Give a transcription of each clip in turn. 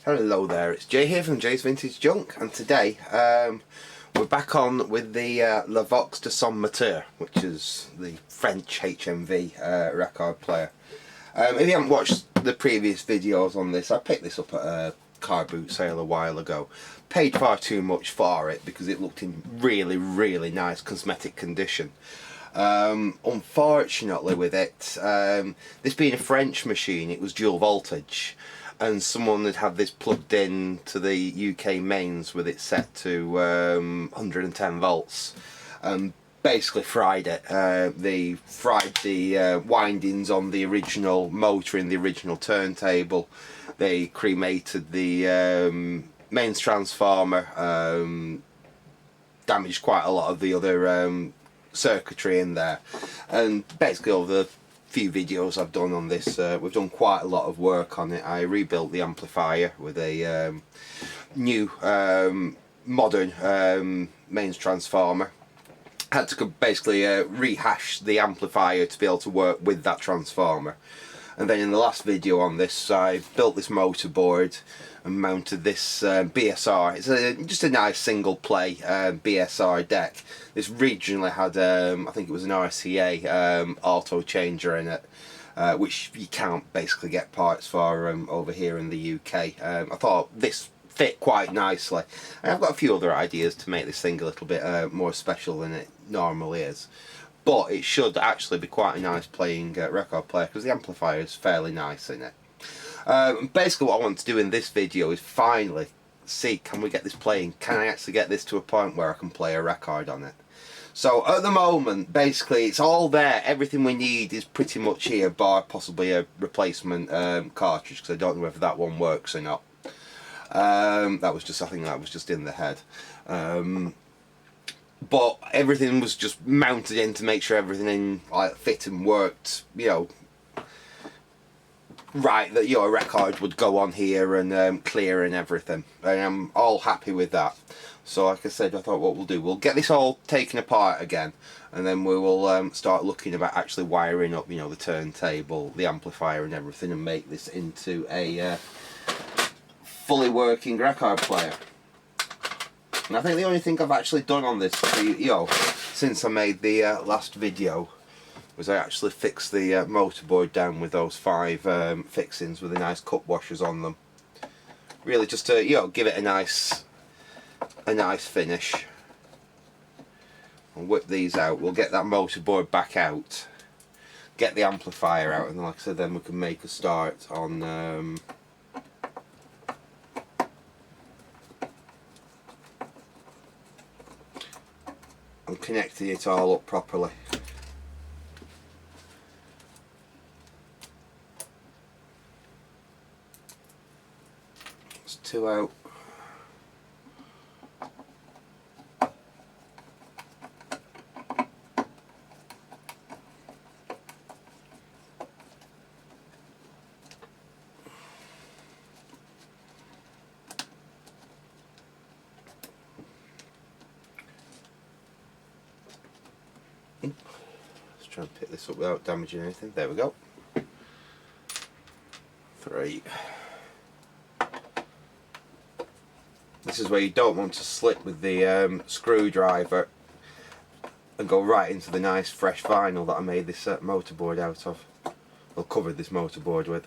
Hello there, it's Jay here from Jay's Vintage Junk, and today we're back on with the la voix de son maître, which is the French HMV record player. If you haven't watched the previous videos on this, I picked this up at a car boot sale a while ago. Paid far too much for it because it looked in really nice cosmetic condition. Unfortunately with it, this being a French machine, it was dual voltage, and someone had this plugged in to the UK mains with it set to 110 volts and basically fried it. They fried the windings on the original motor in the original turntable. They cremated the mains transformer, damaged quite a lot of the other circuitry in there, and basically over the few videos I've done on this, we've done quite a lot of work on it. I rebuilt the amplifier with a new modern mains transformer. Had to basically rehash the amplifier to be able to work with that transformer. And then in the last video on this, I built this motorboard and mounted this BSR. It's just a nice single play BSR deck. This originally had, I think it was an RCA auto changer in it, which you can't basically get parts for over here in the UK. I thought this fit quite nicely, and I've got a few other ideas to make this thing a little bit more special than it normally is. But it should actually be quite a nice playing record player because the amplifier is fairly nice in it. Basically what I want to do in this video is finally see, can we get this playing? Can I actually get this to a point where I can play a record on it? So at the moment, basically it's all there. Everything we need is pretty much here, bar possibly a replacement cartridge, because I don't know whether that one works or not. That was just, I think that was just in the head. But everything was just mounted in to make sure everything like fit and worked, you know, right, that your record would go on here and clear and everything, and I'm all happy with that. So like I said, I thought what we'll do, we'll get this all taken apart again, and then we will start looking about actually wiring up, you know, the turntable, the amplifier and everything, and make this into a fully working record player. And I think the only thing I've actually done on this, you know, since I made the last video, was I actually fixed the motorboard down with those 5 fixings with the nice cup washers on them. Really just to, you know, give it a nice finish. I'll whip these out. We'll get that motorboard back out, get the amplifier out, and then, like I said, then we can make a start on and connecting it all up properly. It's 2 out. Let's try and pick this up without damaging anything. There we go. 3. This is where you don't want to slip with the screwdriver and go right into the nice fresh vinyl that I made this motorboard out of. Or covered this motorboard with.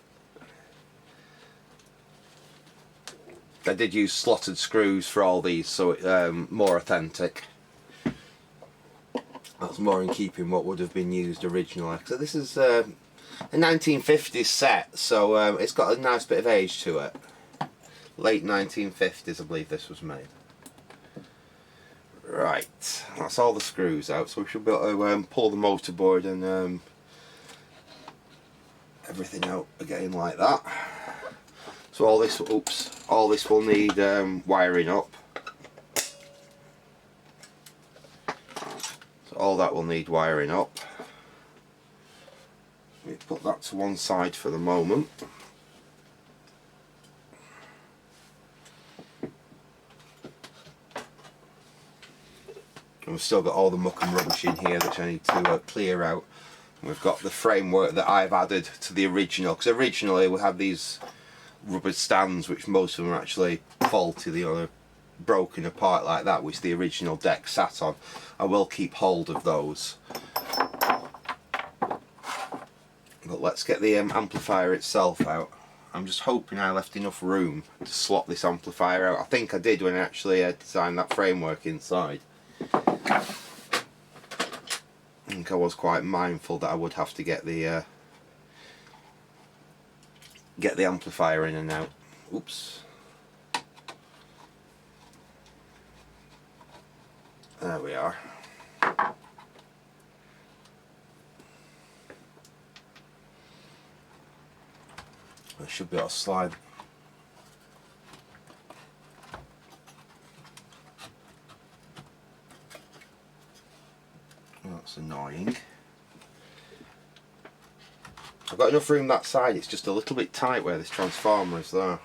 I did use slotted screws for all these, so it's more authentic. That's more in keeping what would have been used originally. So this is a 1950s set, so it's got a nice bit of age to it. Late 1950s, I believe this was made. Right, that's all the screws out, so we should be able to pull the motorboard and everything out again like that. So all this, all this will need wiring up. So all that will need wiring up. Let me put that to one side for the moment. And we've still got all the muck and rubbish in here which I need to clear out. And we've got the framework that I've added to the original, because originally we had these rubber stands, which most of them are actually faulty, they're broken apart like that, which the original deck sat on. I will keep hold of those. But let's get the amplifier itself out. I'm just hoping I left enough room to slot this amplifier out. I think I did when I actually designed that framework inside. I think I was quite mindful that I would have to get the amplifier in and out. Oops. There we are. I should be able to slide. That's annoying. I've got enough room that side, it's just a little bit tight where this transformer is there.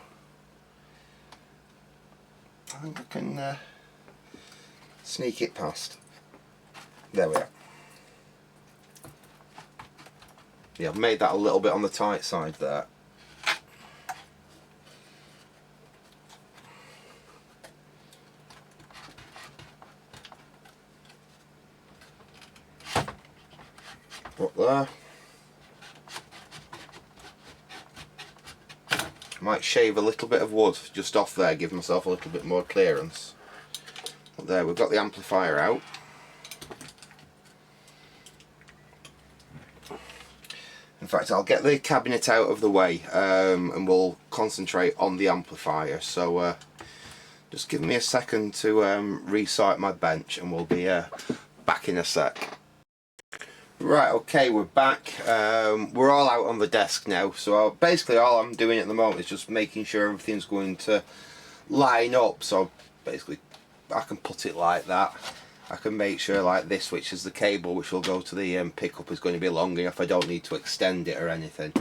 I think I can sneak it past. There we are. Yeah, I've made that a little bit on the tight side there. Up there. Might shave a little bit of wood just off there, give myself a little bit more clearance. But there, we've got the amplifier out. In fact, I'll get the cabinet out of the way and we'll concentrate on the amplifier. So just give me a second to resort my bench and we'll be back in a sec. Right, okay, we're back. We're all out on the desk now, so basically all I'm doing at the moment is just making sure everything's going to line up. So basically I can put it like that. I can make sure like this, which is the cable which will go to the pickup, is going to be long enough. I don't need to extend it or anything.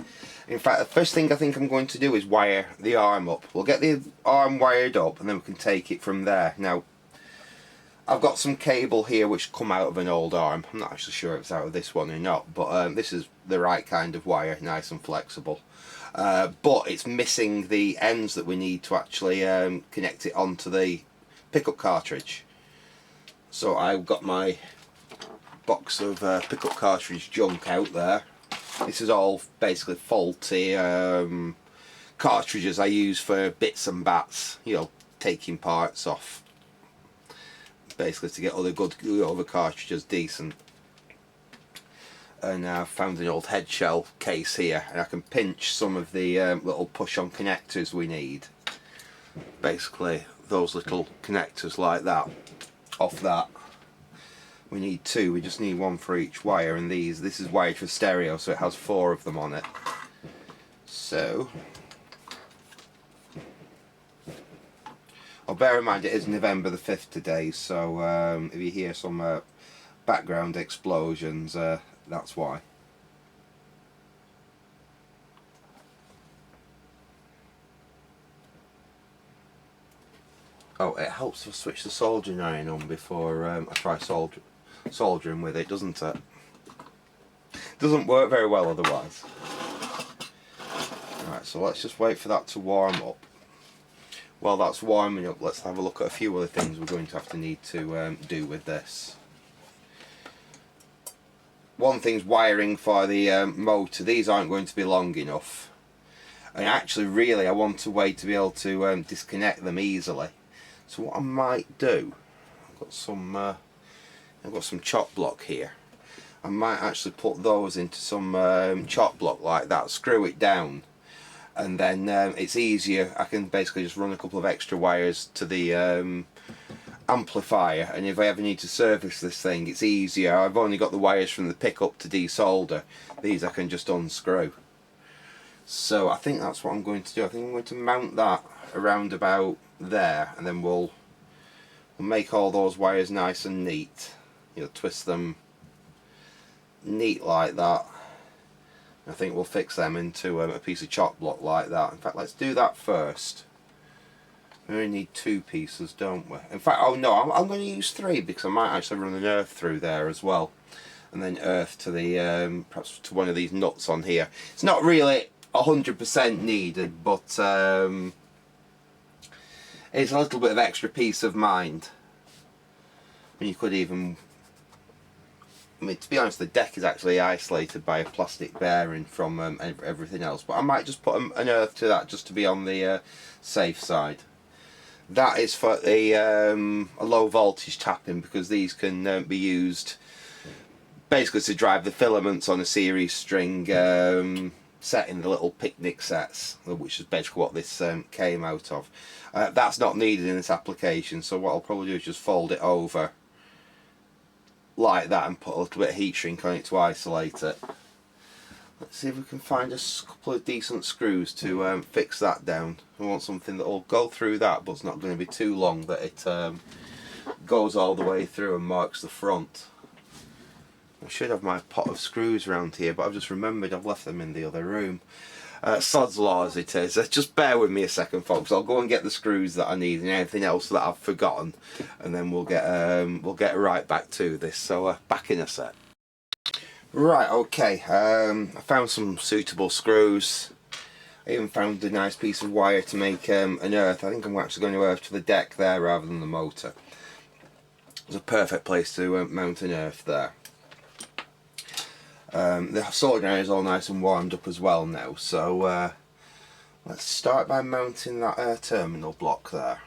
In fact, the first thing I think I'm going to do is wire the arm up. We'll get the arm wired up and then we can take it from there. Now, I've got some cable here which come out of an old arm. I'm not actually sure if it's out of this one or not, but this is the right kind of wire, nice and flexible. But it's missing the ends that we need to actually connect it onto the pickup cartridge. So I've got my box of pickup cartridge junk out there. This is all basically faulty cartridges I use for bits and bats, you know, taking parts off. Basically to get other cartridges decent. And I've found an old head shell case here, and I can pinch some of the little push-on connectors we need. Basically those little connectors like that, off that. We need two, we just need one for each wire, and this is wired for stereo, so it has 4 of them on it. So bear in mind it is November the 5th today, so if you hear some background explosions, that's why. Oh, it helps to switch the soldering iron on before I try soldering with it, doesn't it? Doesn't work very well otherwise. Right, so let's just wait for that to warm up. While that's warming up, let's have a look at a few other things we're going to have to need to do with this. One thing's wiring for the motor. These aren't going to be long enough. And actually, really, I want a way to be able to disconnect them easily. So what I might do, I've got some chop block here. I might actually put those into some chop block like that, screw it down. And then it's easier, I can basically just run a couple of extra wires to the amplifier, and if I ever need to service this thing, it's easier. I've only got the wires from the pickup to desolder. These I can just unscrew. So I think that's what I'm going to do. I think I'm going to mount that around about there, and then we'll make all those wires nice and neat. You know, twist them neat like that. I think we'll fix them into a piece of chop block like that. In fact, let's do that first. We only need 2 pieces, don't we? In fact, oh no, I'm going to use 3 because I might actually run an earth through there as well. And then earth to the, perhaps to one of these nuts on here. It's not really 100% needed, but it's a little bit of extra peace of mind. And you could even, I mean, to be honest, the deck is actually isolated by a plastic bearing from everything else, but I might just put an earth to that just to be on the safe side. That is for a low voltage tapping, because these can be used basically to drive the filaments on a series string set in the little picnic sets, which is basically what this came out of. That's not needed in this application, so what I'll probably do is just fold it over like that and put a little bit of heat shrink on it to isolate it. Let's see if we can find a couple of decent screws to fix that down. I want something that will go through that, but it's not going to be too long that it goes all the way through and marks the front. I should have my pot of screws around here, but I've just remembered I've left them in the other room. Sod's law as it is. Just bear with me a second, folks. I'll go and get the screws that I need and anything else that I've forgotten, and then we'll get right back to this. So back in a sec. Right, okay. I found some suitable screws. I even found a nice piece of wire to make an earth. I think I'm actually going to earth to the deck there rather than the motor. It's a perfect place to mount an earth there. The soldering iron is all nice and warmed up as well now, so let's start by mounting that terminal block there.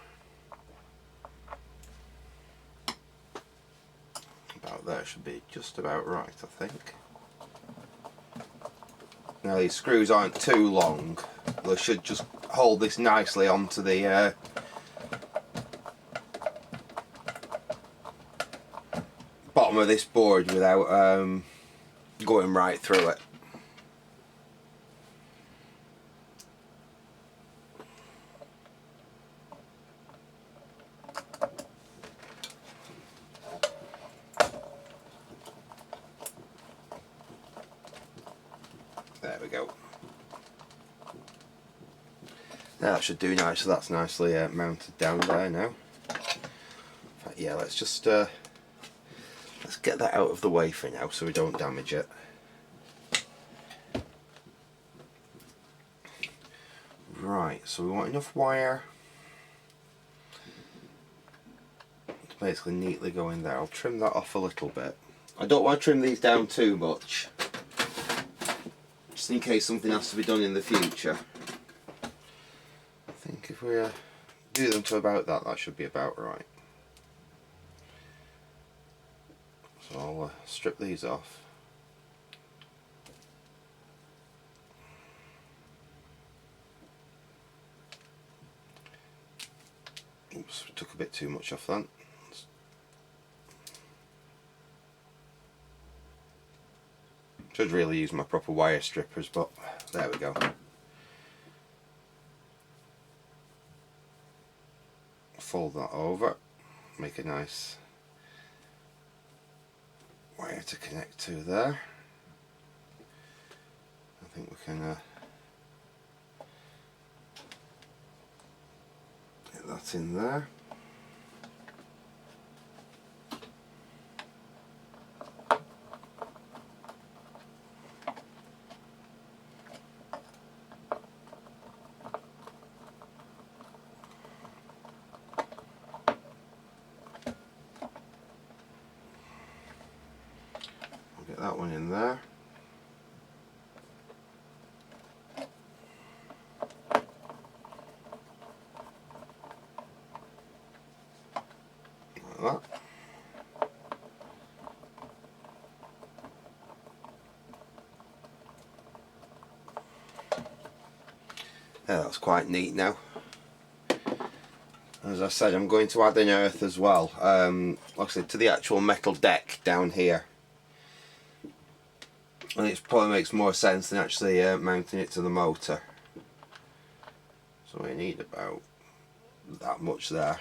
About there should be just about right, I think. Now these screws aren't too long, they should just hold this nicely onto the bottom of this board without going right through it. There we go. Now that should do nice, so that's nicely mounted down there now. But yeah, let's just let's get that out of the way for now so we don't damage it. Right, so we want enough wire to basically neatly go in there. I'll trim that off a little bit. I don't want to trim these down too much, just in case something has to be done in the future. I think if we do them to about that, that should be about right. So I'll strip these off. Oops, took a bit too much off then. Should really use my proper wire strippers, but there we go. Fold that over, make a nice wire to connect to there. I think we can get that in there. Get that one in there. Like that. Yeah, that's quite neat now. As I said, I'm going to add an earth as well, like I said, to the actual metal deck down here. And it probably makes more sense than actually mounting it to the motor. So we need about that much there.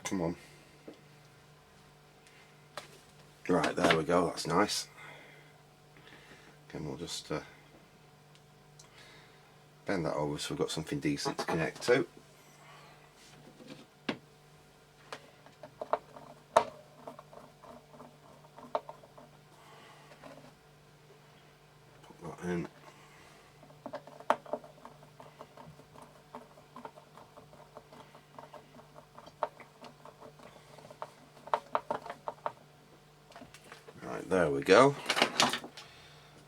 Come on. Right, there we go, that's nice. Okay, we'll just Bend that over so we've got something decent to connect to. Put that in. Right, there we go.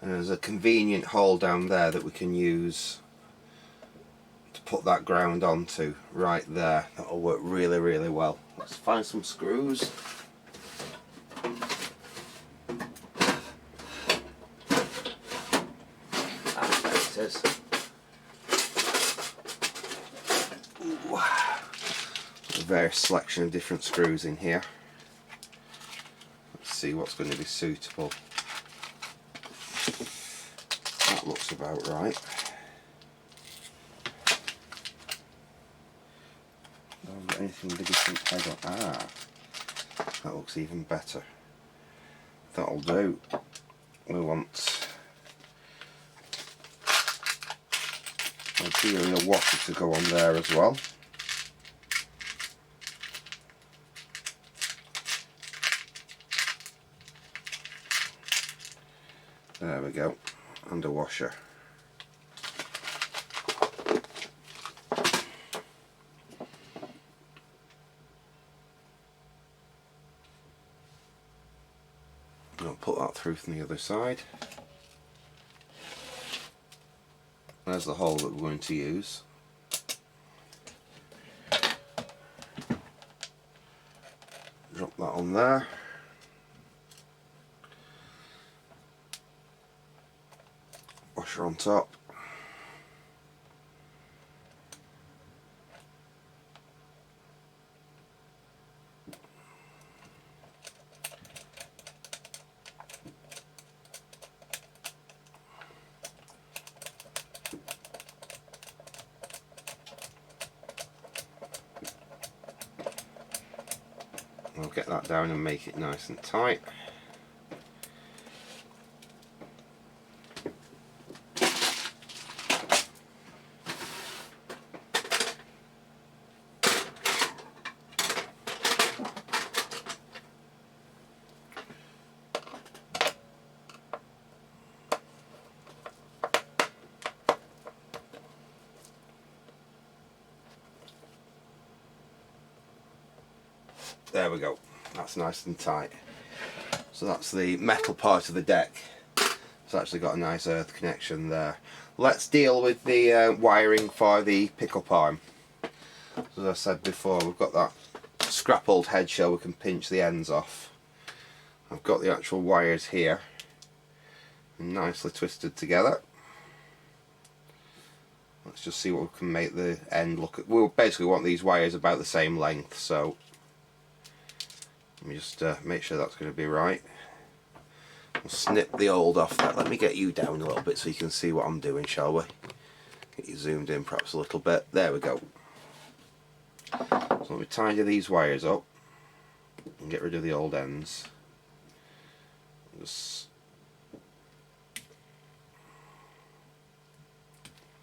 And there's a convenient hole down there that we can use to put that ground onto right there. That'll work really, really well. Let's find some screws. There it is. Ooh. A various selection of different screws in here. Let's see what's going to be suitable. That looks about right. Don't got anything with a different head on. Ah, that looks even better. That'll do. We want ideally a washer to go on there as well. There we go, and a washer. I'll put that through from the other side. There's the hole that we're going to use. Drop that on there. Washer on top. I'll get that down and make it nice and tight. There we go, that's nice and tight. So that's the metal part of the deck. It's actually got a nice earth connection there. Let's deal with the wiring for the pickup arm. As I said before, we've got that scrap old head shell we can pinch the ends off. I've got the actual wires here, nicely twisted together. Let's just see what we can make the end look at. We'll basically want these wires about the same length, so let me just make sure that's going to be right. We'll snip the old off that. Let me get you down a little bit so you can see what I'm doing, shall we? Get you zoomed in perhaps a little bit. There we go. So let me tidy these wires up and get rid of the old ends. Just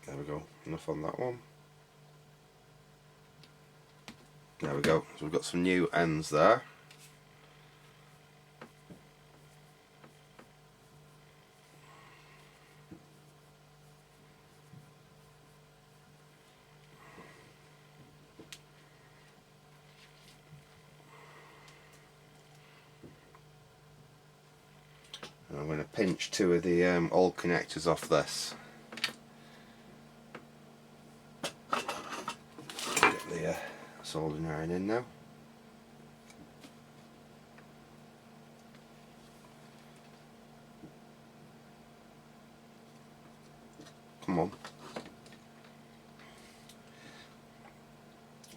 there we go. Enough on that one. There we go. So we've got some new ends there. I'm going to pinch two of the old connectors off this. Get the soldering iron in now. Come on.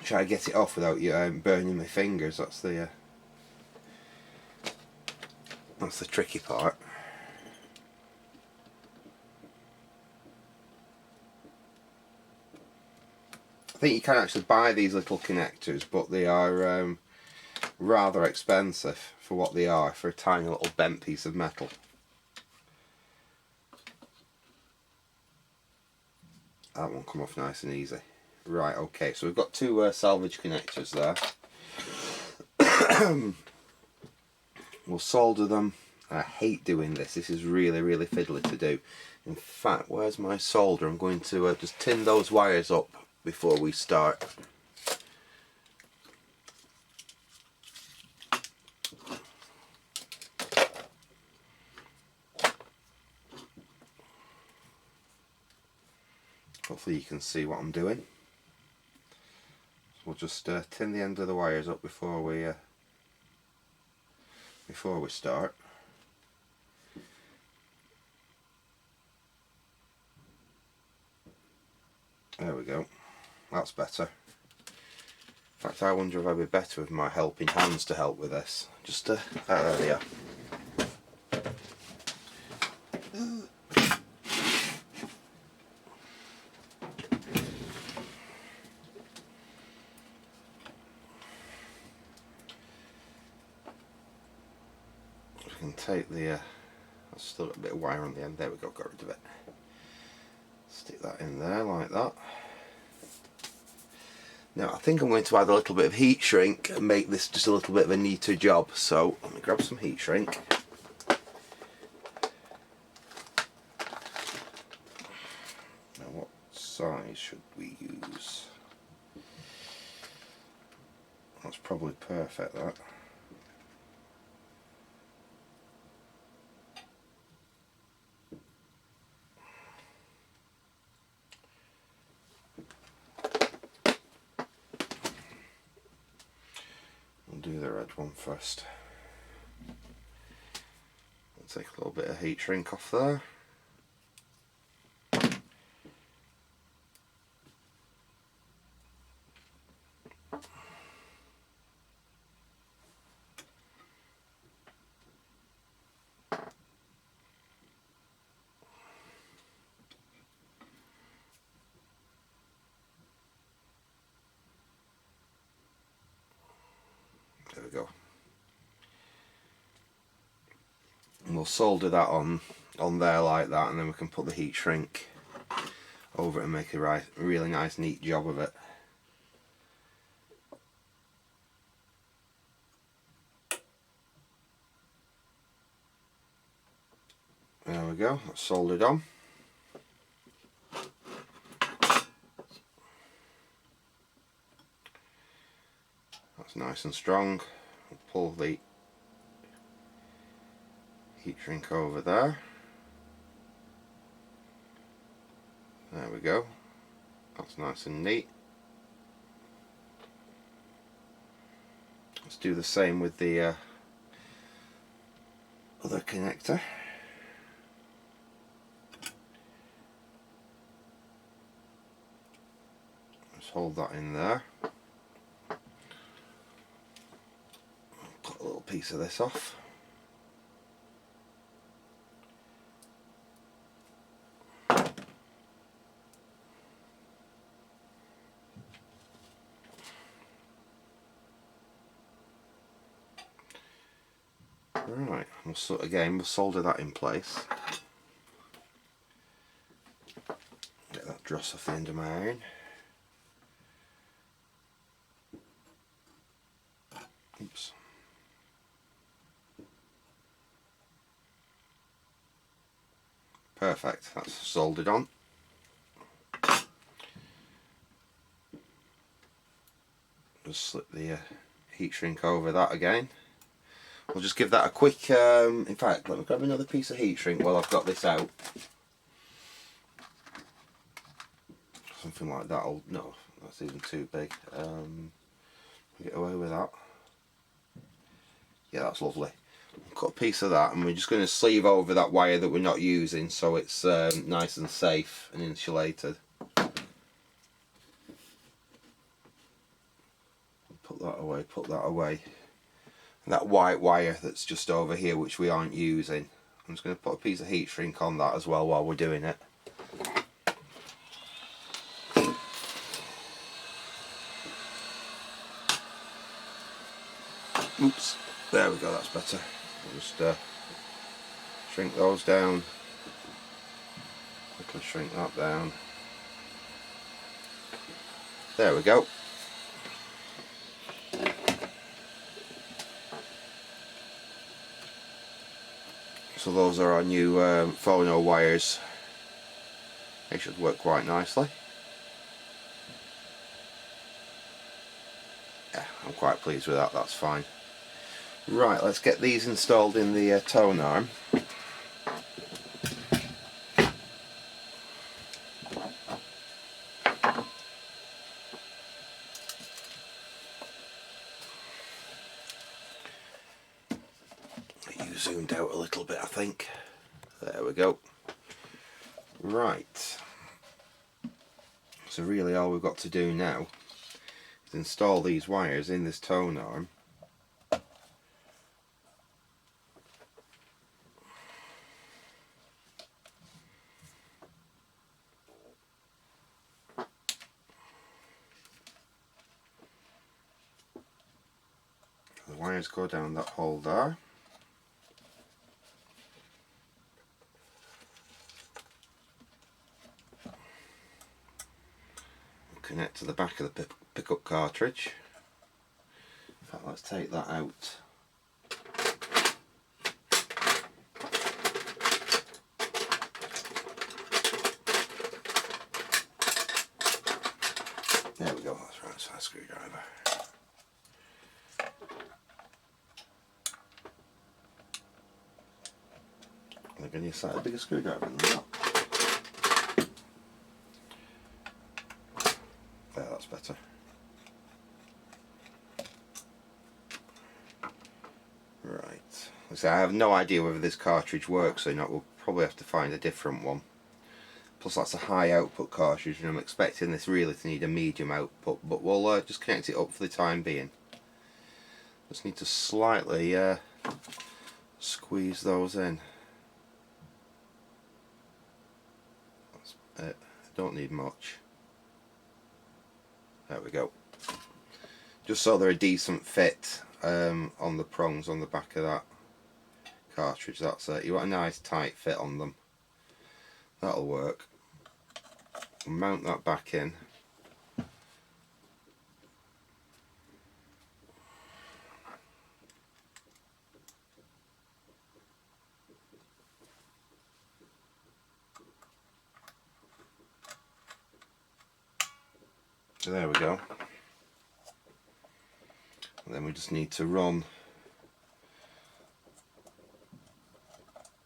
Try to get it off without you burning my fingers. That's the tricky part. I think you can actually buy these little connectors, but they are rather expensive for what they are, for a tiny little bent piece of metal. That one come off nice and easy. Right, okay, so we've got two salvage connectors there. We'll solder them. I hate doing this. This is really, really fiddly to do. In fact, where's my solder? I'm going to just tin those wires up before we start. Hopefully you can see what I'm doing. So we'll just tin the end of the wires up before we start. There we go. That's better. In fact, I wonder if I'd be better with my helping hands to help with this. Just there they are. We can take the I've still got a bit of wire on the end. There we go, got rid of it. Stick that in there like that. Now I think I'm going to add a little bit of heat shrink and make this just a little bit of a neater job. So let me grab some heat shrink. Now what size should we use? That's probably perfect, that. Do the red one first. I'll take a little bit of heat shrink off there. There we go. And we'll solder that on there like that, and then we can put the heat shrink over it and make a really nice neat job of it. There we go, that's soldered on. That's nice and strong. We'll pull the heat shrink over there. There we go. That's nice and neat. Let's do the same with the other connector. Just hold that in there. Put a little piece of this off. Right, we'll solder that in place. Get that dross off the end of my iron. Oops. Perfect, that's soldered on. Just slip the heat shrink over that again. We'll just give that a quick, in fact, let me grab another piece of heat shrink while I've got this out. Something like that, no, that's even too big. Get away with that. Yeah, that's lovely. We'll cut a piece of that, and we're just going to sleeve over that wire that we're not using so it's nice and safe and insulated. Put that away, put that away. And that white wire that's just over here, which we aren't using, I'm just going to put a piece of heat shrink on that as well while we're doing it. Oops, there we go, that's better. I'll just shrink those down, quickly shrink that down. There we go. So those are our new phono wires. They should work quite nicely. Yeah, I'm quite pleased with that, that's fine. Right, let's get these installed in the tone arm. You zoomed out a little bit, I think. There we go. Right. So really all we've got to do now is install these wires in this tone arm. The wires go down that hole there. Connect to the back of the pickup cartridge. In fact, let's take that out. There we go, that's right side screwdriver. I'm going to need a slightly bigger screwdriver than that. There, that's better. Right. So I have no idea whether this cartridge works or not. We'll probably have to find a different one. Plus that's a high output cartridge and I'm expecting this really to need a medium output, but we'll just connect it up for the time being. Just need to slightly squeeze those in. That's it. Don't need much. There we go. Just so they're a decent fit on the prongs on the back of that cartridge. That's it. You want a nice tight fit on them. That'll work. Mount that back in. So there we go. And then we just need to run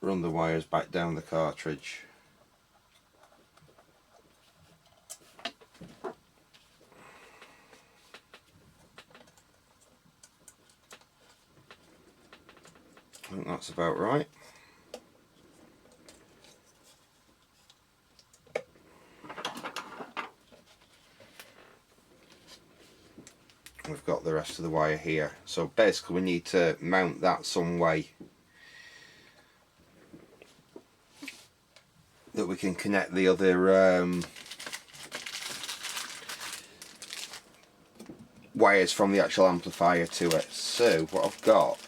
the wires back down the cartridge. I think that's about right. We've got the rest of the wire here. So basically we need to mount that some way that we can connect the other wires from the actual amplifier to it. So what I've got,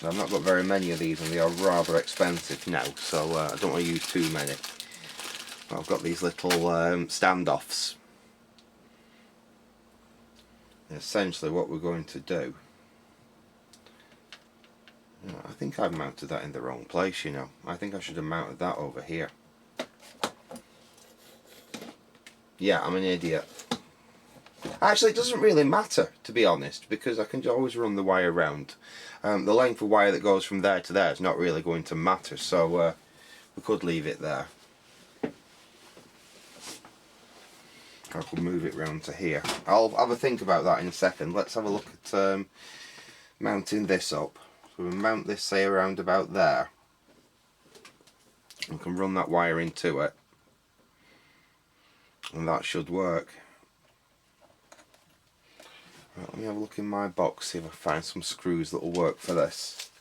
I've not got very many of these and they are rather expensive now, so I don't want to use too many. But I've got these little standoffs. Essentially what we're going to do, I think I've mounted that in the wrong place, you know. I think I should have mounted that over here. Yeah, I'm an idiot. Actually, it doesn't really matter, to be honest, because I can always run the wire round. The length of wire that goes from there to there is not really going to matter, so we could leave it there. I could move it round to here. I'll have a think about that in a second. Let's have a look at mounting this up. So we'll mount this, say, around about there. We can run that wire into it. And that should work. Right, let me have a look in my box, see if I find some screws that will work for this.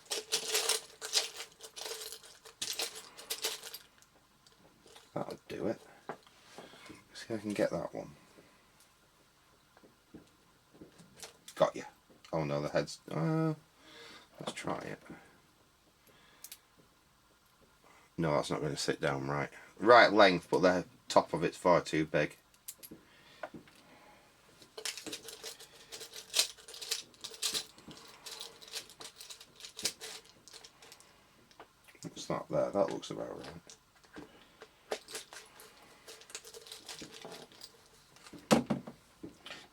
That'll do it. See if I can get that one. Got you. Oh no, the head's... let's try it. No, that's not going to sit down right. Right length, but the top of it's far too big. What's that there? That looks about right.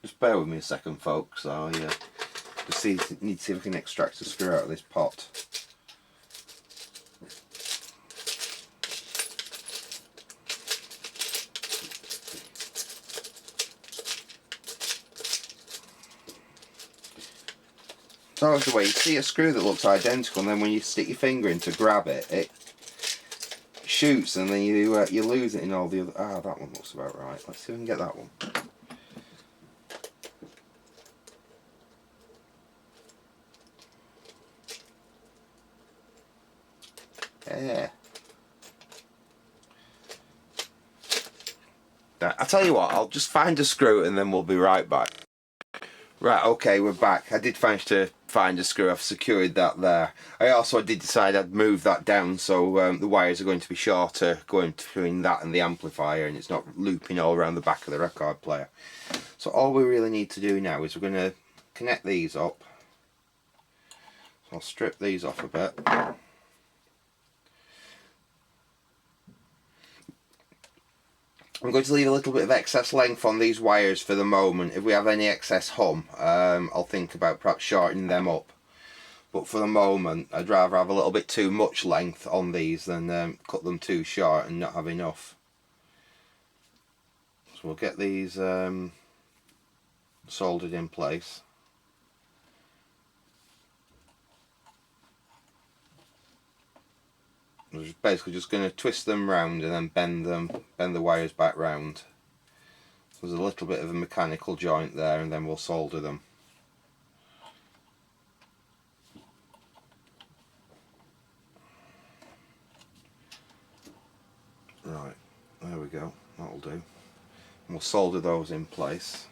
Just bear with me a second, folks. I'll just need to see if we can extract a screw out of this pot. It's always the way you see a screw that looks identical, and then when you stick your finger in to grab it, it shoots, and then you lose it in all the other. Ah, that one looks about right. Let's see if we can get that one. Yeah. I'll tell you what, I'll just find a screw and then we'll be right back. Right, okay, we're back. I did manage to find a screw. I've secured that there. I did decide I'd move that down so the wires are going to be shorter going between that and the amplifier, and it's not looping all around the back of the record player. So all we really need to do now is we're going to connect these up. So I'll strip these off a bit. I'm going to leave a little bit of excess length on these wires for the moment. If we have any excess hum, I'll think about perhaps shortening them up. But for the moment, I'd rather have a little bit too much length on these than cut them too short and not have enough. So we'll get these soldered in place. We're basically just going to twist them round and then bend the wires back round. So there's a little bit of a mechanical joint there, and then we'll solder them. Right, there we go, that'll do. And we'll solder those in place.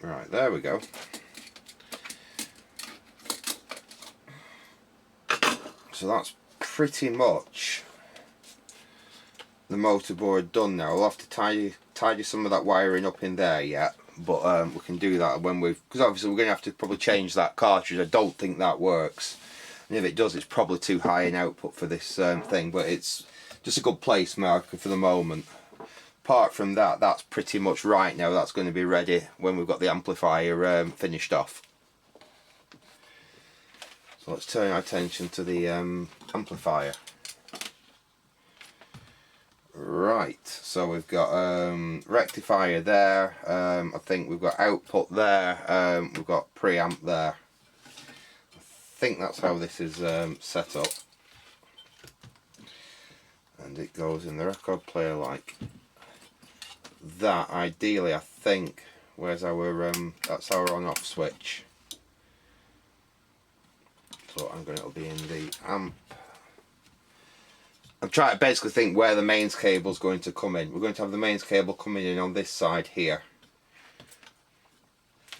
Right, there we go. So that's pretty much the motorboard done now. We'll have to tidy some of that wiring up in there yet, but we can do that when because obviously we're going to have to probably change that cartridge. I don't think that works, and if it does, it's probably too high in output for this thing, but it's just a good place marker for the moment. Apart from that, that's pretty much right now. That's going to be ready when we've got the amplifier finished off. So let's turn our attention to the amplifier. Right, so we've got rectifier there, I think we've got output there, we've got preamp there. I think that's how this is set up. And it goes in the record player like that. Ideally, I think, where's our that's our on off switch. So I'm going to, it'll be in the amp. I'm trying to basically think where the mains cable is going to come in. We're going to have the mains cable coming in on this side here.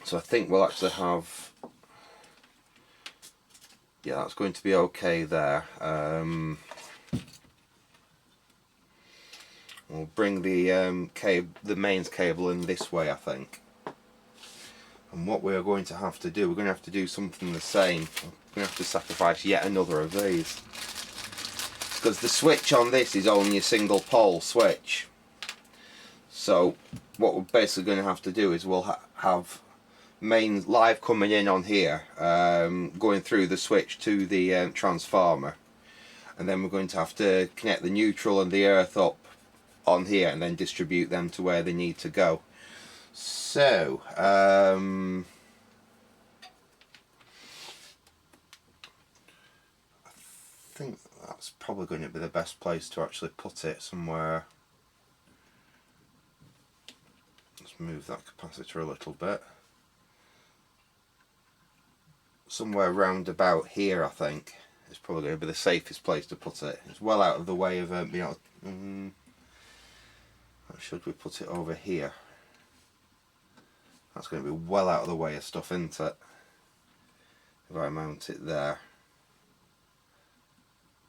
So I think we'll actually have, yeah, that's going to be okay there. We'll bring the mains cable in this way, I think. And what we're going to have to do, we're going to have to do something the same. We're going to have to sacrifice yet another of these. Because the switch on this is only a single pole switch. So what we're basically going to have to do is we'll have mains live coming in on here, going through the switch to the transformer. And then we're going to have to connect the neutral and the earth up on here and then distribute them to where they need to go. So I think that's probably going to be the best place to actually put it, somewhere. Let's move that capacitor a little bit. Somewhere round about here, I think, is probably going to be the safest place to put it. It's well out of the way of should we put it over here? That's going to be well out of the way of stuff, isn't it? if I mount it there.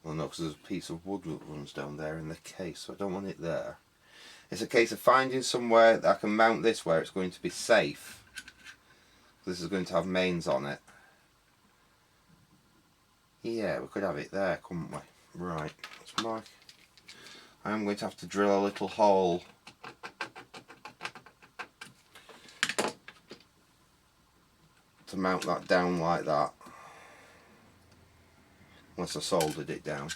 Well, no, because there's a piece of wood that runs down there in the case, so I don't want it there. It's a case of finding somewhere that I can mount this where it's going to be safe. This is going to have mains on it. Yeah, we could have it there, couldn't we? Right, let's mark. I'm going to have to drill a little hole to mount that down like that. Unless I soldered it down.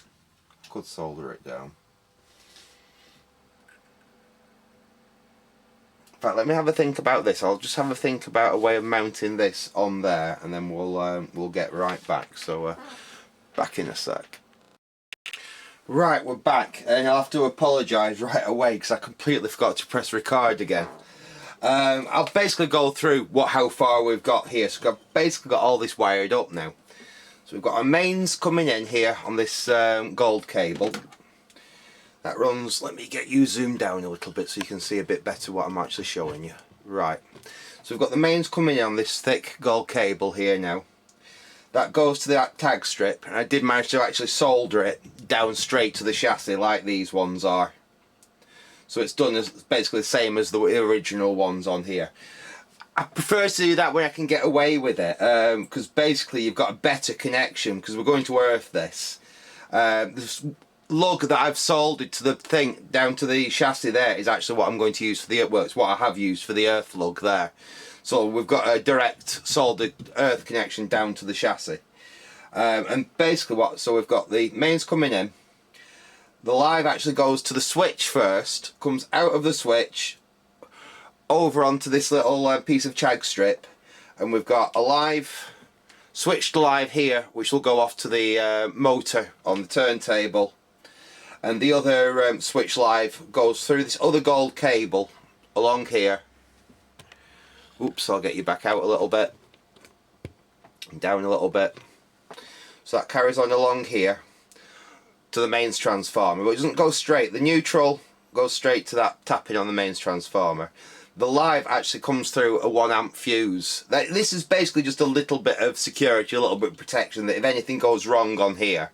I could solder it down. In fact, let me have a think about this. I'll just have a think about a way of mounting this on there, and then we'll get right back. So back in a sec. Right, we're back, and I'll have to apologise right away because I completely forgot to press record again. I'll basically go through how far we've got here. So I've basically got all this wired up now. So we've got our mains coming in here on this gold cable. That runs, let me get you zoomed down a little bit so you can see a bit better what I'm actually showing you. Right, so we've got the mains coming in on this thick gold cable here now. That goes to that tag strip, and I did manage to actually solder it down straight to the chassis like these ones are. So it's done as basically the same as the original ones on here. I prefer to do that when I can get away with it, because basically you've got a better connection, because we're going to earth this. This lug that I've soldered to the thing down to the chassis there is actually what I'm going to use for the well, it's what I have used for the earth lug there. So we've got a direct soldered earth connection down to the chassis. And basically so we've got the mains coming in. The live actually goes to the switch first, comes out of the switch, over onto this little piece of chag strip, and we've got a live, switched live here, which will go off to the motor on the turntable, and the other switch live goes through this other gold cable along here. Oops, I'll get you back out a little bit, down a little bit. So that carries on along here to the mains transformer, but it doesn't go straight. The neutral goes straight to that tapping on the mains transformer. The live actually comes through a 1 amp fuse. This is basically just a little bit of security, a little bit of protection, that if anything goes wrong on here,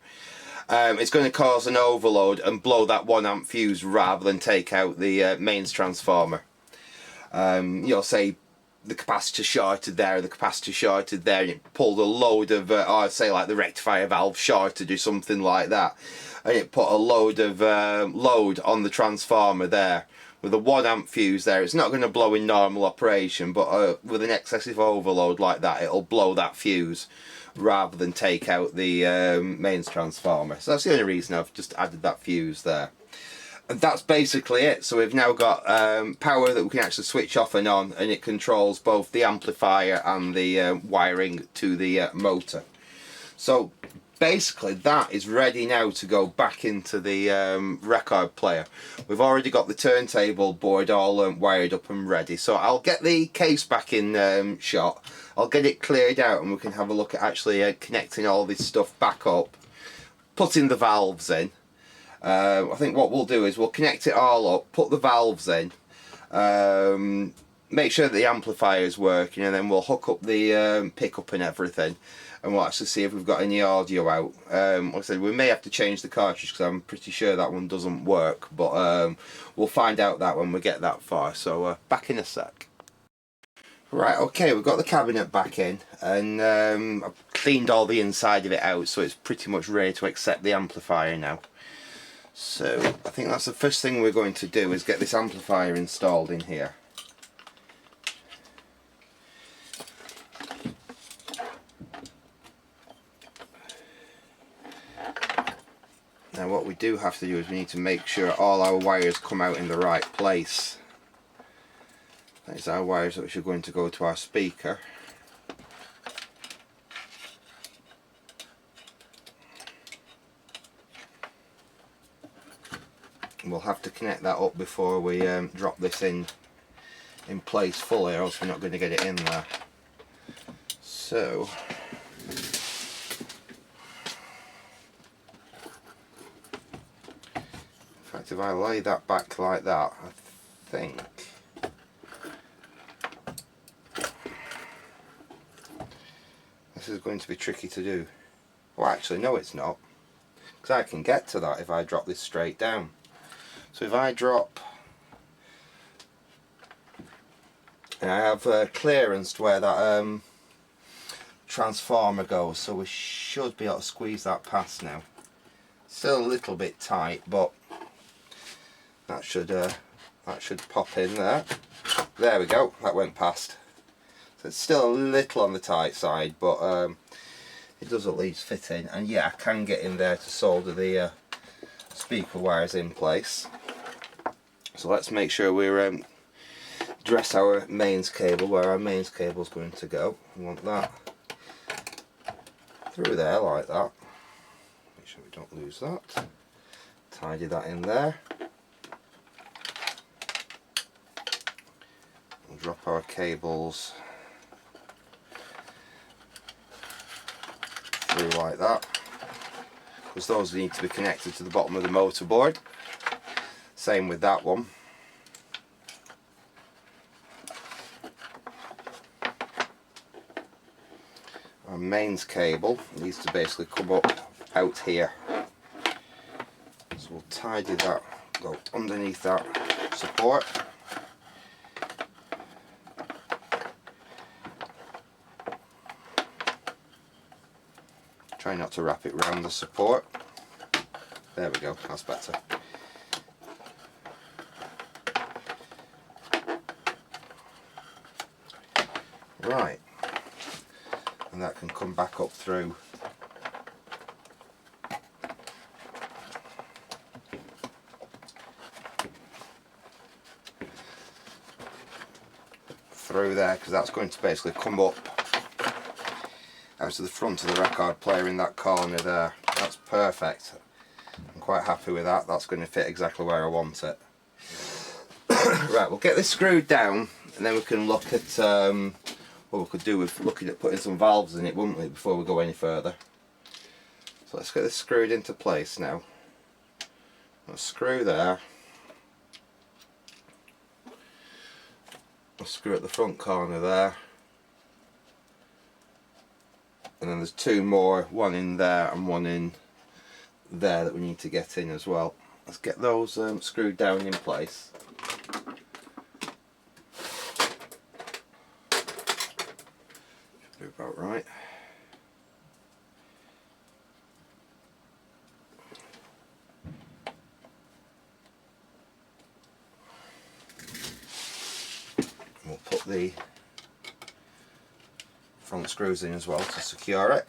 it's going to cause an overload and blow that 1 amp fuse rather than take out the mains transformer. You'll say the capacitor shorted there, the capacitor shorted there, and it pulled a load of, or say like the rectifier valve shorted or something like that, and it put a load of load on the transformer there. With a 1 amp fuse there, it's not going to blow in normal operation, but with an excessive overload like that, it'll blow that fuse rather than take out the mains transformer. So that's the only reason I've just added that fuse there. And that's basically it. So we've now got power that we can actually switch off and on, and it controls both the amplifier and the wiring to the motor. So basically that is ready now to go back into the record player. We've already got the turntable board all wired up and ready, so I'll get the case back in shot. I'll get it cleared out and we can have a look at actually connecting all this stuff back up, putting the valves in. I think what we'll do is we'll connect it all up, put the valves in, make sure that the amplifier is working, and then we'll hook up the pickup and everything, and we'll actually see if we've got any audio out. Like I said, we may have to change the cartridge because I'm pretty sure that one doesn't work, but we'll find out that when we get that far. So back in a sec. Right, okay, we've got the cabinet back in, and I've cleaned all the inside of it out, so it's pretty much ready to accept the amplifier now. So I think that's the first thing we're going to do, is get this amplifier installed in here. Now what we do have to do is we need to make sure all our wires come out in the right place. That is our wires which are going to go to our speaker. We'll have to connect that up before we drop this in place fully, or else we're not going to get it in there. So in fact, if I lay that back like that, I think This is going to be tricky to do. Well, actually no it's not, because I can get to that if I drop this straight down. So if I drop, and I have clearance to where that transformer goes, so we should be able to squeeze that past now. Still a little bit tight, but that should pop in there. There we go, that went past. So it's still a little on the tight side, but it does at least fit in. And yeah, I can get in there to solder the speaker wires in place. So let's make sure we dress our mains cable where our mains cable is going to go. We want that through there like that. Make sure we don't lose that. Tidy that in there. We'll drop our cables through like that, because those need to be connected to the bottom of the motor board. Same with that one. Our mains cable needs to basically come up out here, so we'll tidy that, go underneath that support. Try not to wrap it around the support. There we go, that's better. Right, and that can come back up through there, because that's going to basically come up out to the front of the record player in that corner there. That's perfect. I'm quite happy with that. That's going to fit exactly where I want it. Right, we'll get this screwed down, and then we can look at what we could do with looking at putting some valves in it, wouldn't we, before we go any further. So let's get this screwed into place now. A screw there. A screw at the front corner there. And then there's two more, one in there and one in there that we need to get in as well. Let's get those screwed down in place. Should be about right. We'll put the front screws in as well to secure it.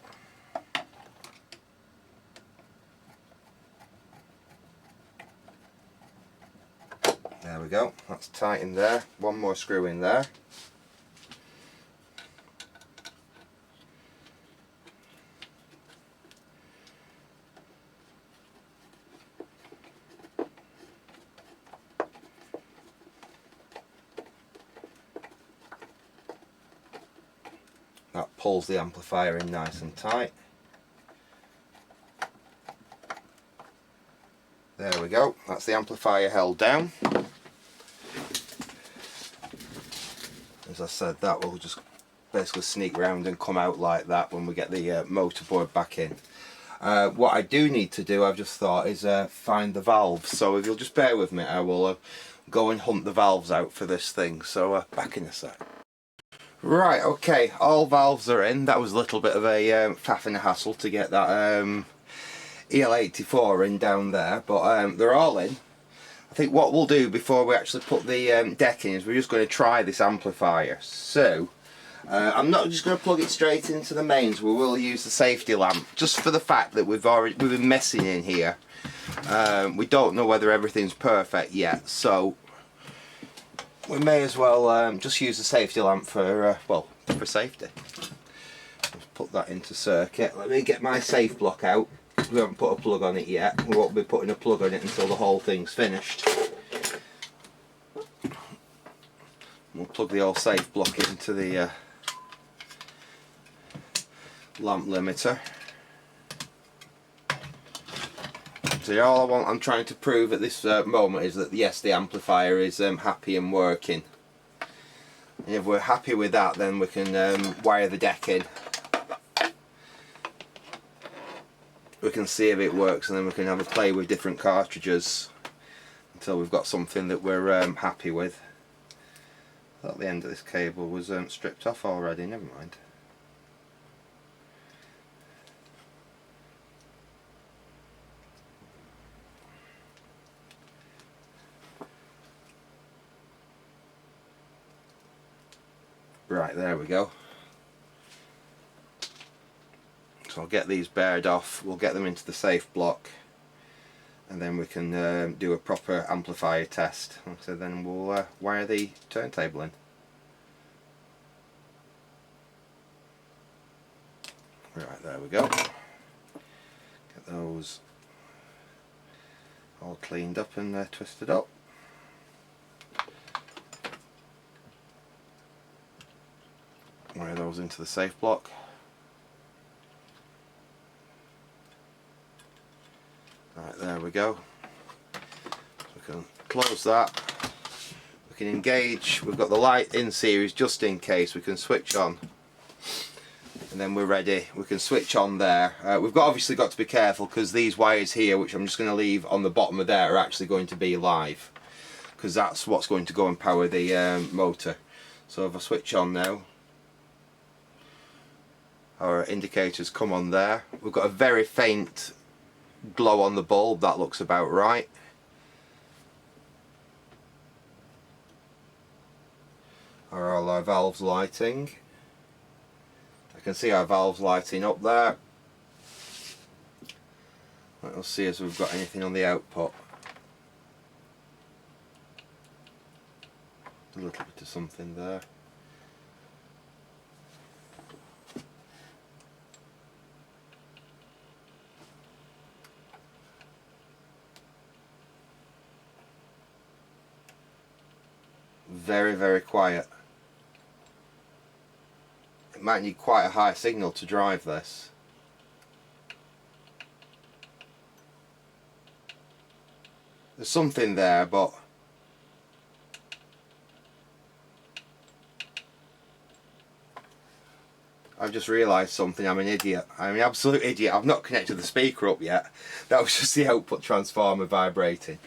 There we go, that's tight in there. One more screw in there. That pulls the amplifier in nice and tight. There we go, that's the amplifier held down. As I said, that will just basically sneak round and come out like that when we get the motor board back in. What I do need to do, I've just thought, is find the valves. So if you'll just bear with me, I will go and hunt the valves out for this thing. So back in a sec. Right, okay, all valves are in. That was a little bit of a faff and a hassle to get that EL84 in down there, but they're all in. I think what we'll do before we actually put the deck in is we're just going to try this amplifier. So I'm not just going to plug it straight into the mains. We will use the safety lamp, just for the fact that we've been messing in here. We don't know whether everything's perfect yet, so we may as well just use the safety lamp for well, for safety. Let's put that into circuit. Let me get my safe block out. We haven't put a plug on it yet. We won't be putting a plug on it until the whole thing's finished. We'll plug the old safe block into the lamp limiter. So all I'm trying to prove at this moment is that yes, the amplifier is happy and working. And if we're happy with that, then we can wire the deck in. we can see if it works, and then we can have a play with different cartridges until we've got something that we're happy with. I thought the end of this cable was stripped off already, never mind. Right, there we go. So I'll get these bared off, we'll get them into the safe block, and then we can do a proper amplifier test. So then we'll wire the turntable in. Right, there we go. Get those all cleaned up and twisted up. Wire those into the safe block. Right, there we go. So we can close that. We can engage. We've got the light in series just in case. We can switch on, and then we're ready. We can switch on there. We've obviously got to be careful because these wires here, which I'm just going to leave on the bottom of there, are actually going to be live, because that's what's going to go and power the motor. So if I switch on now, our indicators come on there. We've got a very faint glow on the bulb, that looks about right. Are all our valves lighting? I can see our valves lighting up there. Let's see if we've got anything on the output. A little bit of something there. Very, very quiet. It might need quite a high signal to drive this. There's something there, but I've just realised something. I'm an idiot. I'm an absolute idiot. I've not connected the speaker up yet. That was just the output transformer vibrating.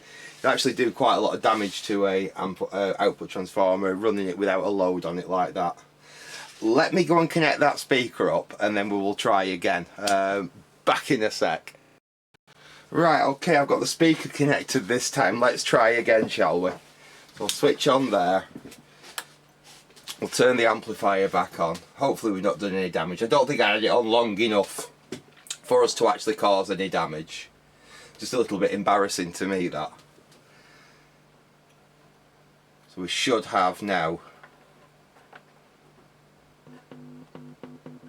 It actually do quite a lot of damage to a output transformer running it without a load on it like that. Let me go and connect that speaker up, and then we will try again. Back in a sec. Right, okay, I've got the speaker connected this time. Let's try again, shall we? So I'll switch on there. We'll turn the amplifier back on. Hopefully we've not done any damage. I don't think I had it on long enough for us to actually cause any damage. Just a little bit embarrassing to me, that. So we should have now.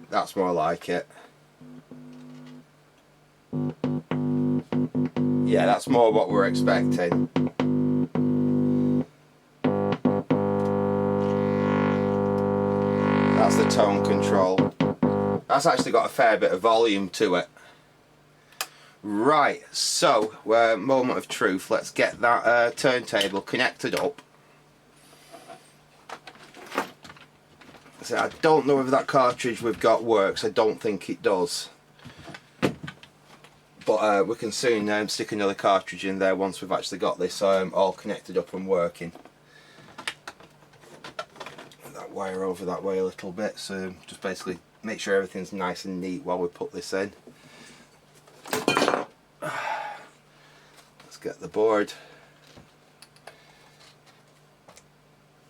That's more like it. Yeah, that's more what we're expecting. That's the tone control. That's actually got a fair bit of volume to it. Right, so moment of truth. Let's get that turntable connected up. So I don't know if that cartridge we've got works. I don't think it does. But we can soon stick another cartridge in there once we've actually got this all connected up and working. That wire over that way a little bit, so just basically make sure everything's nice and neat while we put this in. Let's get the board.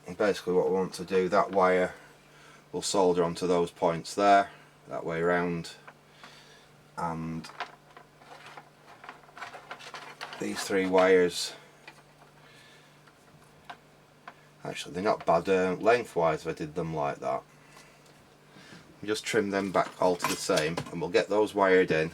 And basically what we want to do, that wire will solder onto those points there, that way round, and these three wires, actually they're not bad lengthwise if I did them like that. Just trim them back all to the same, and we'll get those wired in.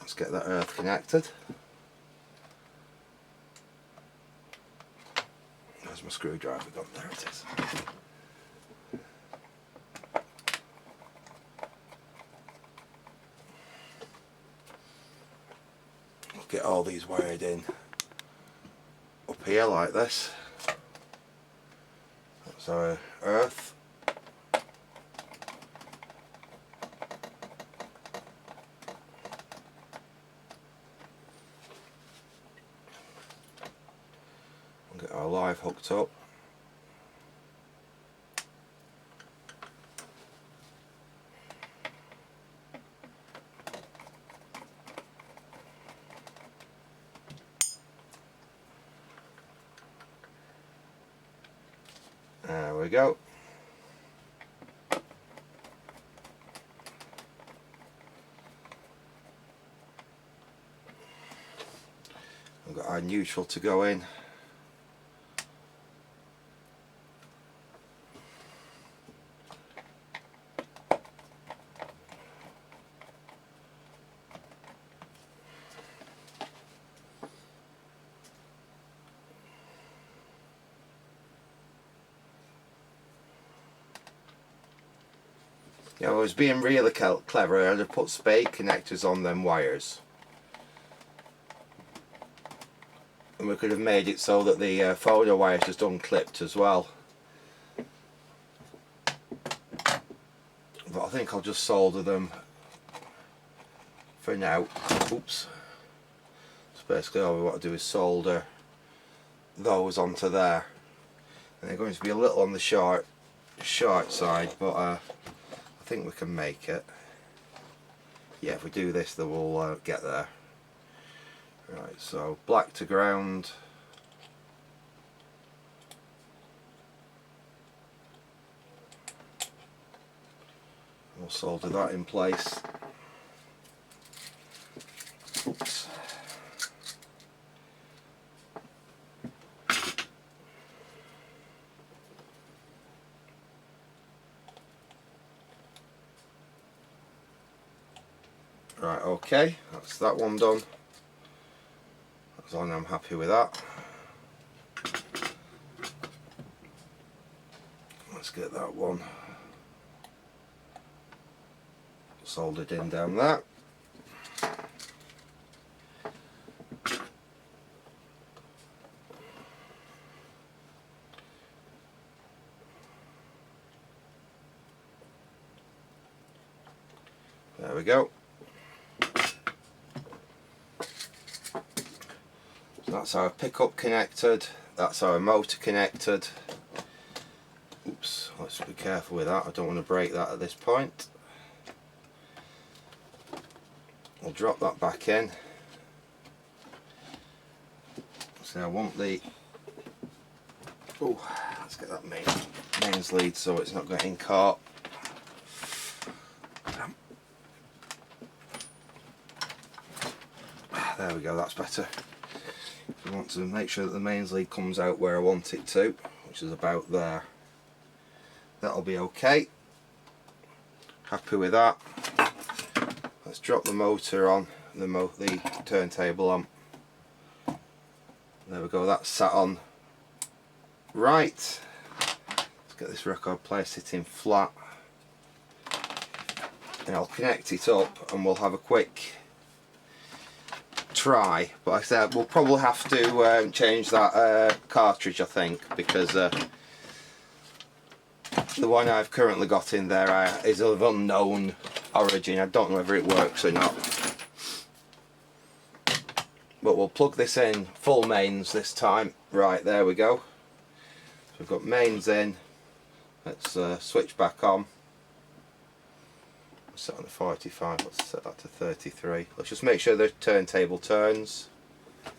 Let's get that earth connected. Where's my screwdriver gone? There it is. We'll get all these wired in up here like this. That's our earth. Get our live hooked up. There we go. We've got our neutral to go in. I was being really clever. I'd have put spade connectors on them wires, and we could have made it so that the phono wire is just unclipped as well. But I think I'll just solder them for now. Oops. So basically all we want to do is solder those onto there, and they're going to be a little on the short side, but I think we can make it. Yeah, if we do this, then we'll get there. Right, so black to ground. We'll solder that in place. Oops. Right, okay, that's that one done. As long as I'm happy with that. Let's get that one soldered in down there. There we go. That's our pickup connected, that's our motor connected. Oops, let's be careful with that, I don't want to break that at this point. We'll drop that back in. So I want the... Oh, let's get that mains lead so it's not getting caught. There we go, that's better. I want to make sure that the mains lead comes out where I want it to, which is about there. That'll be okay. Happy with that. Let's drop the motor on, the turntable on. There we go, that's sat on right. Let's get this record player sitting flat. And I'll connect it up and we'll have a quick try, but like I said, we'll probably have to change that cartridge, I think, because the one I've currently got in there is of unknown origin. I don't know whether it works or not, but we'll plug this in full mains this time. Right, there we go. So we've got mains in. Let's switch back on. Set on the 45, let's set that to 33. Let's just make sure the turntable turns.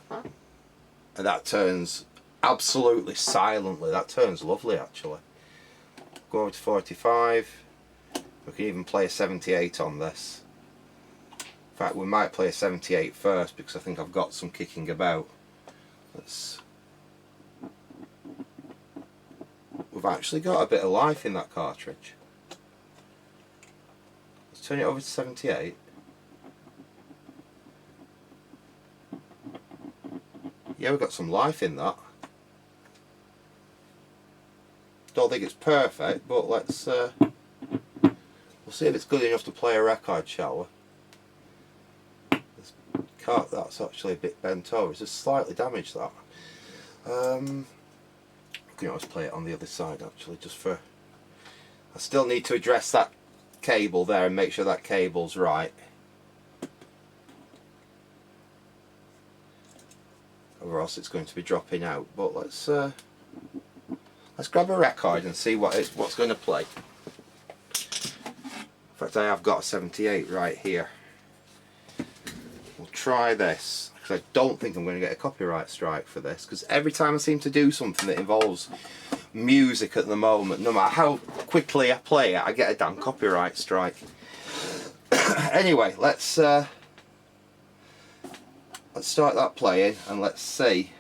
And that turns absolutely silently. That turns lovely, actually. Go over to 45. We can even play a 78 on this. In fact, we might play a 78 first because I think I've got some kicking about. We've actually got a bit of life in that cartridge. Turn it over to 78. Yeah, we've got some life in that. Don't think it's perfect, but let's we'll see if it's good enough to play a record, shall we? This cart, that's actually a bit bent over. It's just slightly damaged, that. We can always play it on the other side, actually, just for... I still need to address that cable there and make sure that cable's right. Or else it's going to be dropping out. But let's grab a record and see what's going to play. In fact, I have got a 78 right here. We'll try this, because I don't think I'm going to get a copyright strike for this, because every time I seem to do something that involves music at the moment, no matter how quickly I play it, I get a damn copyright strike. Anyway, let's start that playing, and let's see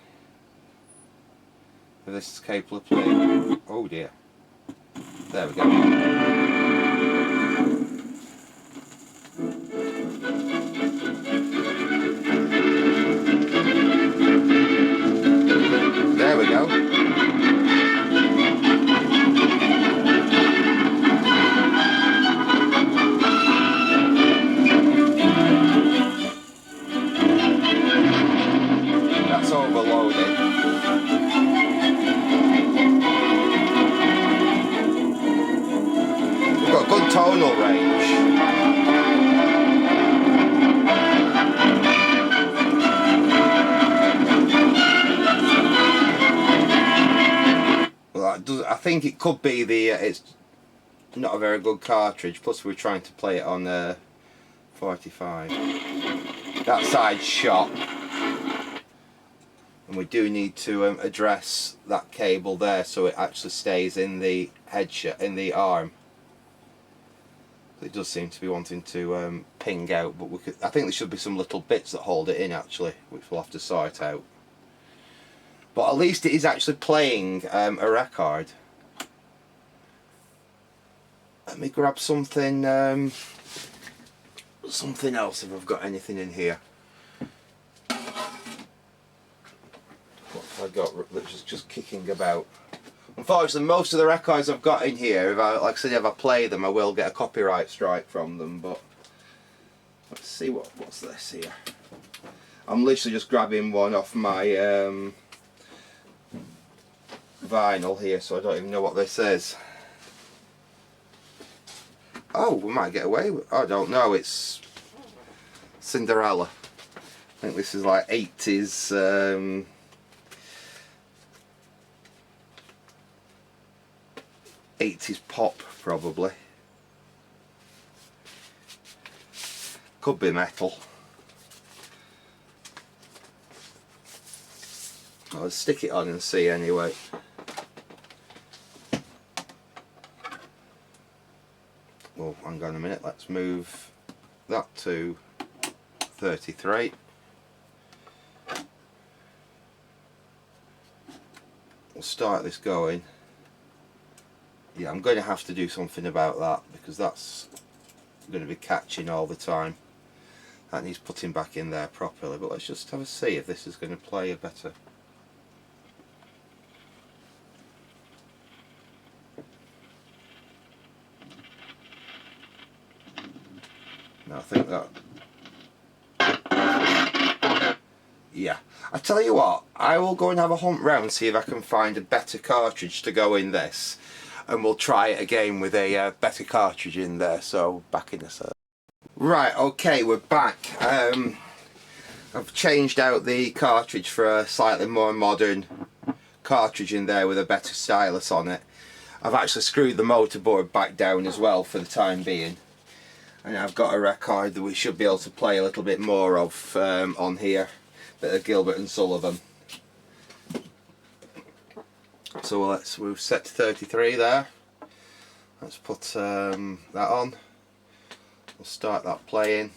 if this is capable of playing. Oh dear. There we go. There we go. That's overloaded. We've got good tonal range. I think it could be it's not a very good cartridge, plus we're trying to play it on 45. That side's shot, and we do need to address that cable there so it actually stays in the in the arm. It does seem to be wanting to ping out, but I think there should be some little bits that hold it in actually, which we'll have to sort out. But at least it is actually playing a record. Let me grab something something else if I've got anything in here. What have I got that's just kicking about? Unfortunately, most of the records I've got in here, like I said, if I play them, I will get a copyright strike from them. But let's see what's this here. I'm literally just grabbing one off my vinyl here, so I don't even know what this is. Oh, we might get away with, I don't know, it's Cinderella. I think this is like 80s 80s pop, probably. Could be metal. I'll stick it on and see anyway. Well, hang on a minute, let's move that to 33. We'll start this going. Yeah, I'm going to have to do something about that because that's going to be catching all the time. That needs putting back in there properly, but let's just have a see if this is going to play a better. No, I think that... Yeah. I tell you what, I will go and have a hunt round, see if I can find a better cartridge to go in this. And we'll try it again with a better cartridge in there, so back in a sec. Right, okay, we're back. I've changed out the cartridge for a slightly more modern cartridge in there with a better stylus on it. I've actually screwed the motorboard back down as well for the time being. And I've got a record that we should be able to play a little bit more of on here. Bit of Gilbert and Sullivan. So we've set to 33 there. Let's put that on. We'll start that playing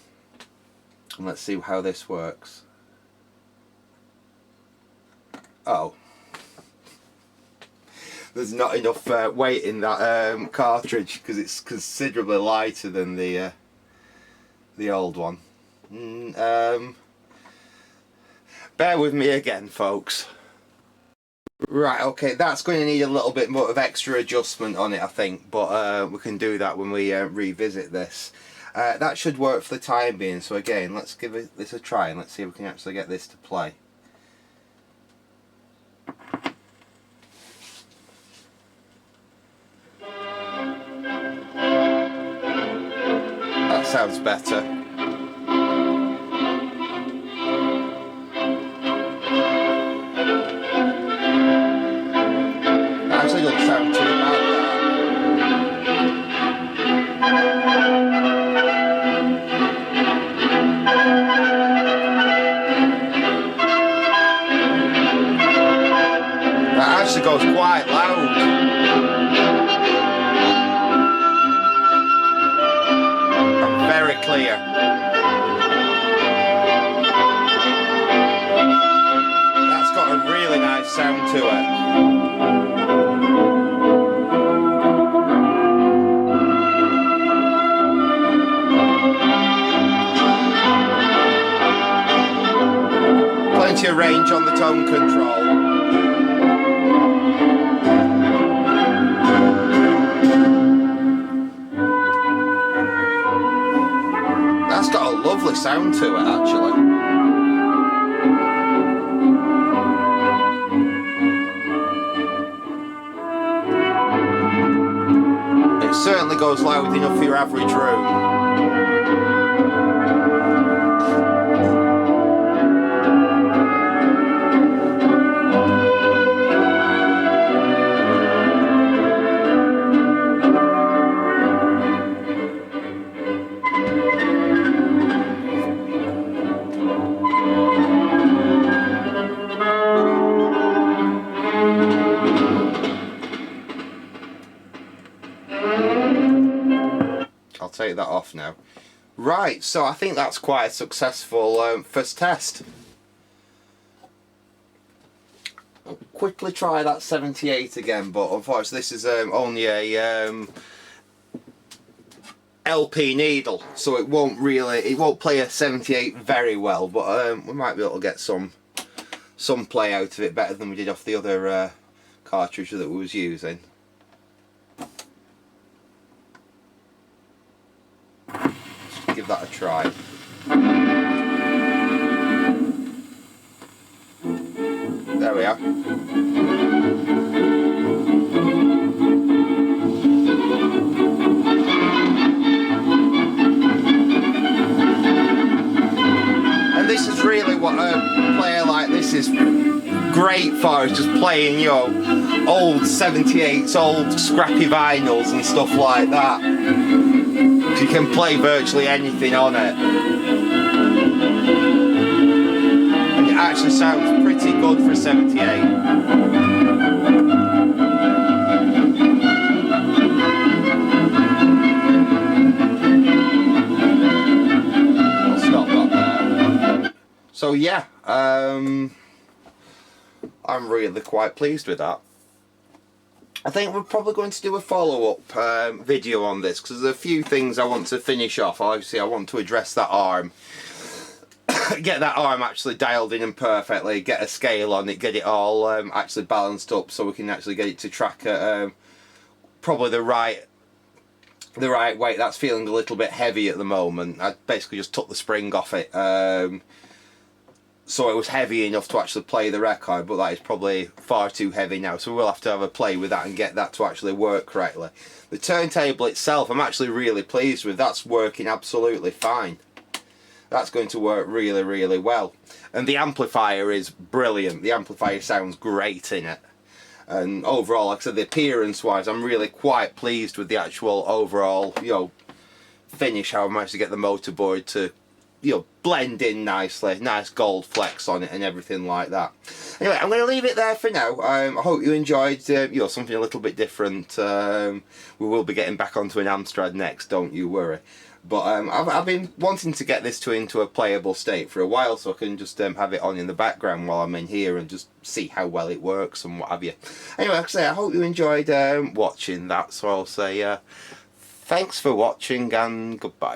and let's see how this works. Oh, there's not enough weight in that cartridge because it's considerably lighter than the Bear with me again, folks. Right, okay, that's going to need a little bit more of extra adjustment on it, I think, but we can do that when we revisit this. That should work for the time being, so again, let's give this a try and let's see if we can actually get this to play. That sounds better. That actually doesn't sound too bad, that actually goes quite loud. And very clear. That's got a really nice sound to it. Plenty of range on the tone control. That's got a lovely sound to it, actually. It certainly goes loud enough for your average room. I'll take that off now. Right, so I think that's quite a successful first test. I'll quickly try that 78 again, but unfortunately this is only a LP needle, so it won't play a 78 very well, but we might be able to get some play out of it better than we did off the other cartridge that we was using. Give that a try. There we are. And this is really what a player like this is great for, is just playing, you know, old 78s, old scrappy vinyls and stuff like that. You can play virtually anything on it, and it actually sounds pretty good for 78. I'll stop that there. So yeah, I'm really quite pleased with that. I think we're probably going to do a follow-up video on this, because there's a few things I want to finish off. Obviously I want to address that arm, get that arm actually dialed in and perfectly, get a scale on it, get it all actually balanced up so we can actually get it to track at probably the right weight. That's feeling a little bit heavy at the moment. I basically just took the spring off it, so it was heavy enough to actually play the record, but that is probably far too heavy now, so we'll have to have a play with that and get that to actually work correctly. The turntable itself I'm actually really pleased with. That's working absolutely fine. That's going to work really, really well. And the amplifier is brilliant. The amplifier sounds great in it. And overall, like I said, the appearance wise, I'm really quite pleased with the actual overall, you know, finish, how I managed to get the motorboard to, you know, blend in nicely, nice gold flecks on it and everything like that. Anyway, I'm going to leave it there for now. I hope you enjoyed, you know, something a little bit different. We will be getting back onto an Amstrad next, don't you worry. But I've been wanting to get this into a playable state for a while, so I can just have it on in the background while I'm in here and just see how well it works and what have you. Anyway, like I say, I hope you enjoyed watching that, so I'll say thanks for watching and goodbye.